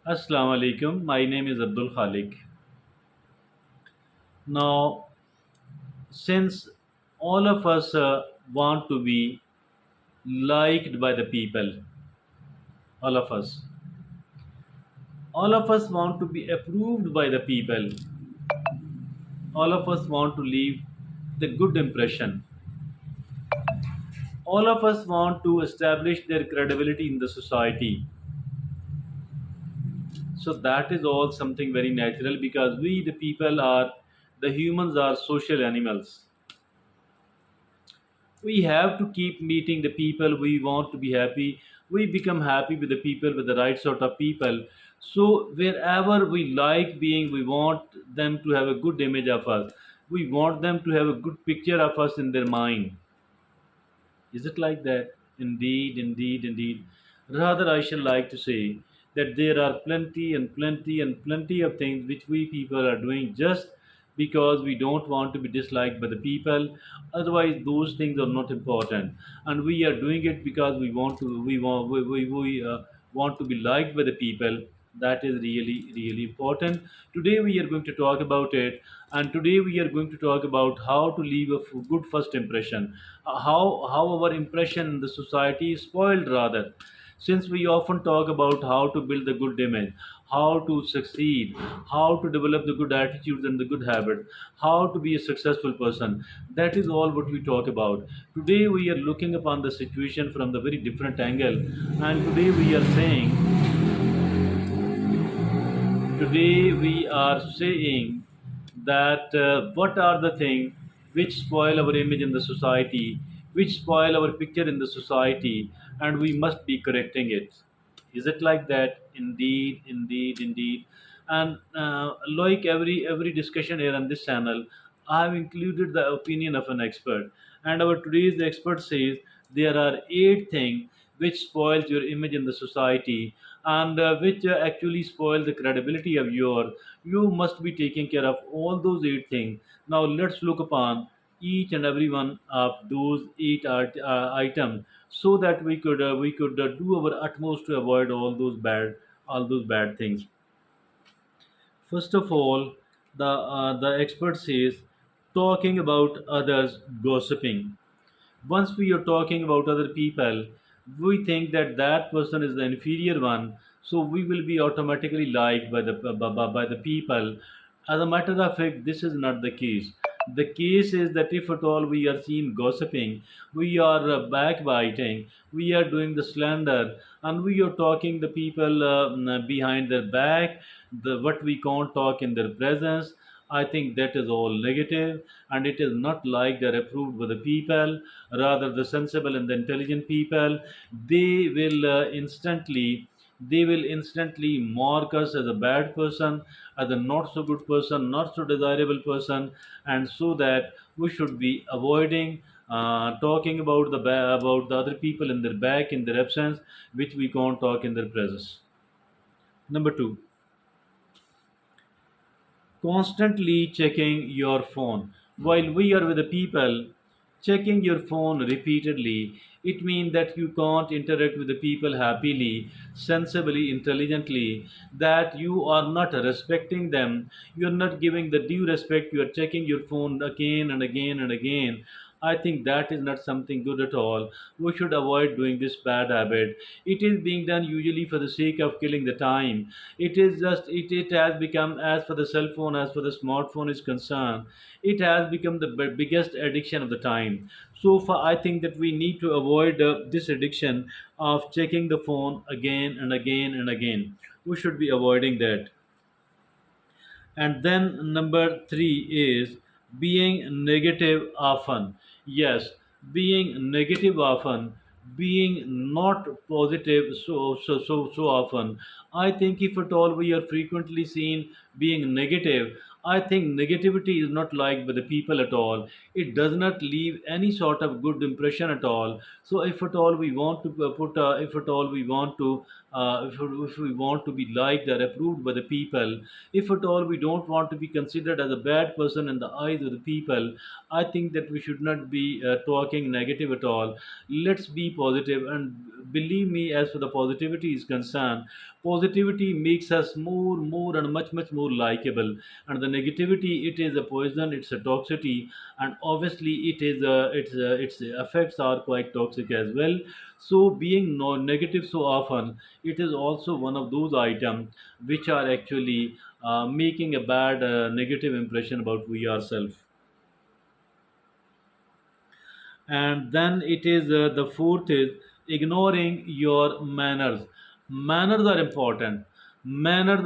Assalamu alaikum. My name is Abdul Khalik. Now, since all of us want to be liked by the people, all of us, all of us want to be approved by the people, all of us want to leave the good impression, all of us want to establish their credibility in the society. So that is all something very natural because we, the people, the humans, are social animals. We have to keep meeting the people we want to be happy. We become happy with the people, with the right sort of people. So wherever we like being, we want them to have a good image of us. We want them to have a good picture of us in their mind. Is it like that? Indeed, indeed, indeed. Rather, I shall like to say that there are plenty and plenty and plenty of things which we people are doing just because we don't want to be disliked by the people. Otherwise, those things are not important, and we are doing it because we want to be liked by the people. That is really really important. Today we are going to talk about it, and today we are going to talk about how to leave a good first impression. How our impression in the society is spoiled, rather, since we often talk about how to build a good image, how to succeed, how to develop the good attitudes and the good habits, how to be a successful person. That is all what we talk about. Today we are looking upon the situation from the very different angle, and today we are saying that what are the things which spoil our image in the society, which spoil our picture in the society, and we must be correcting it. Is it like that? Indeed, indeed, indeed. And like every discussion here on this channel, I have included the opinion of an expert. And our today's expert says there are 8 things which spoils your image in the society, and which actually spoil the credibility of your. You must be taking care of all those 8 things. Now let's look upon each and every one of those items, so that we could do our utmost to avoid all those bad things. First of all, the expert says talking about others, gossiping. Once we are talking about other people, we think that that person is the inferior one, so we will be automatically liked by the people. As a matter of fact, this is not the case. The case is that if at all we are seen gossiping, we are backbiting, we are doing the slander, and we are talking the people behind their back, the what we can't talk in their presence. I think that is all negative, and it is not like they're approved by the people. Rather, the sensible and the intelligent people, they will instantly mark us as a bad person, as a not so good person, not so desirable person, and so that we should be avoiding talking about about the other people in their back, in their absence, which we can't talk in their presence. Number two, constantly checking your phone. While we are with the people, checking your phone repeatedly, it means that you can't interact with the people happily, sensibly, intelligently, that you are not respecting them, you're not giving the due respect, you are checking your phone again and again and again. I think that is not something good at all. We should avoid doing this bad habit. It is being done usually for the sake of killing the time. It has become, as for the cell phone, as for the smartphone is concerned, it has become the biggest addiction of the time. So far, I think that we need to avoid this addiction of checking the phone again and again and again. We should be avoiding that. And then number three is being negative often. Yes, being negative often, being not positive so often. I think if at all we are frequently seen being negative, I think negativity is not liked by the people at all. It does not leave any sort of good impression at all. So if at all we want to if at all we want to if we want to be liked or approved by the people, if at all we don't want to be considered as a bad person in the eyes of the people, I think that we should not be talking negative at all. Let's be positive and believe me, as for the positivity is concerned, positivity makes us more and much more likable, and the negativity, it is a poison, it's a toxicity, and obviously its effects are quite toxic as well. So being negative so often, it is also one of those items which are actually making a bad negative impression about we ourselves. And then it is the fourth is ignoring your manners. Manners are important. Manners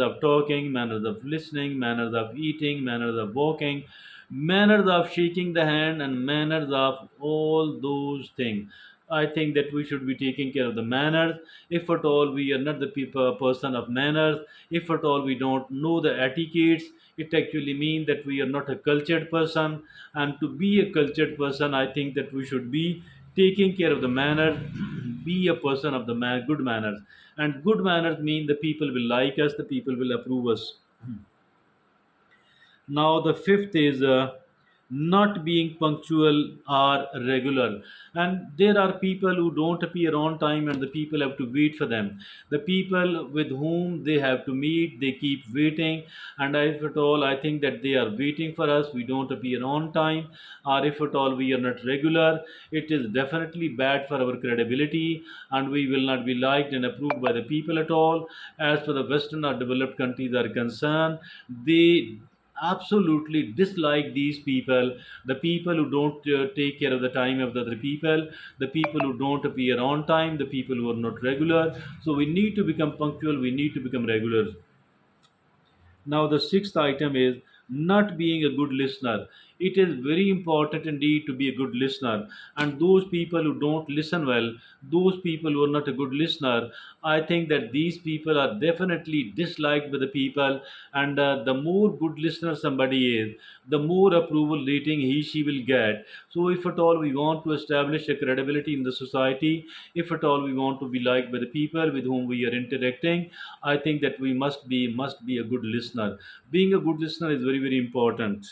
of talking, manners of listening, manners of eating, manners of walking, manners of shaking the hand, and manners of all those things. I think that we should be taking care of the manners. If at all we are not the people person of manners, if at all we don't know the etiquettes, it actually means that we are not a cultured person. And to be a cultured person, I think that we should be taking care of the manners, be a person of the good manners. And good manners mean the people will like us, the people will approve us. Now, the fifth is not being punctual or regular. And there are people who don't appear on time, and the people have to wait for them. The people with whom they have to meet, they keep waiting. And if at all, I think that they are waiting for us, we don't appear on time, or if at all we are not regular, it is definitely bad for our credibility, and we will not be liked and approved by the people at all. As for the Western or developed countries are concerned, they absolutely dislike these people, the people who don't take care of the time of the other people, the people who don't appear on time, the people who are not regular. So we need to become punctual, we need to become regular. Now, the sixth item is not being a good listener. It is very important indeed to be a good listener. And those people who don't listen well, those people who are not a good listener, I think that these people are definitely disliked by the people. And the more good listener somebody is, the more approval rating he she will get. So, if at all we want to establish a credibility in the society, if at all we want to be liked by the people with whom we are interacting, I think that we must be a good listener. Being a good listener is very important.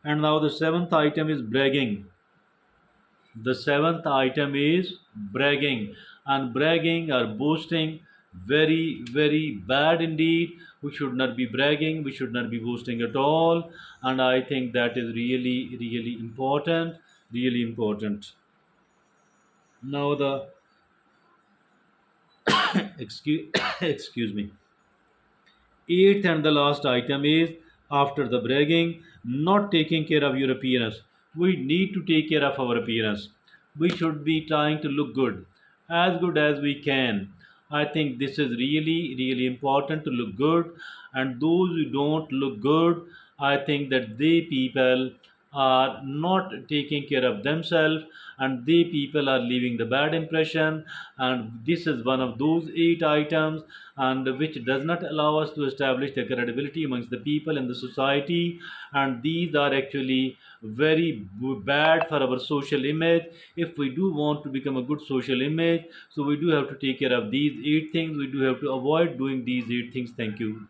And now the seventh item is bragging. The seventh item is bragging, and bragging or boasting, very bad indeed. We should not be bragging. We should not be boasting at all. And I think that is really important. Really important. Now the excuse excuse me. Eighth and the last item is after the bragging, not taking care of your appearance. We need to take care of our appearance. We should be trying to look good as we can. I think this is really important to look good. And those who don't look good, I think that they people are not taking care of themselves, and they people are leaving the bad impression. And this is one of those eight items, and which does not allow us to establish the credibility amongst the people in the society. And these are actually bad for our social image. If we do want to become a good social image, so we do have to take care of these eight things, we do have to avoid doing these eight things. Thank you.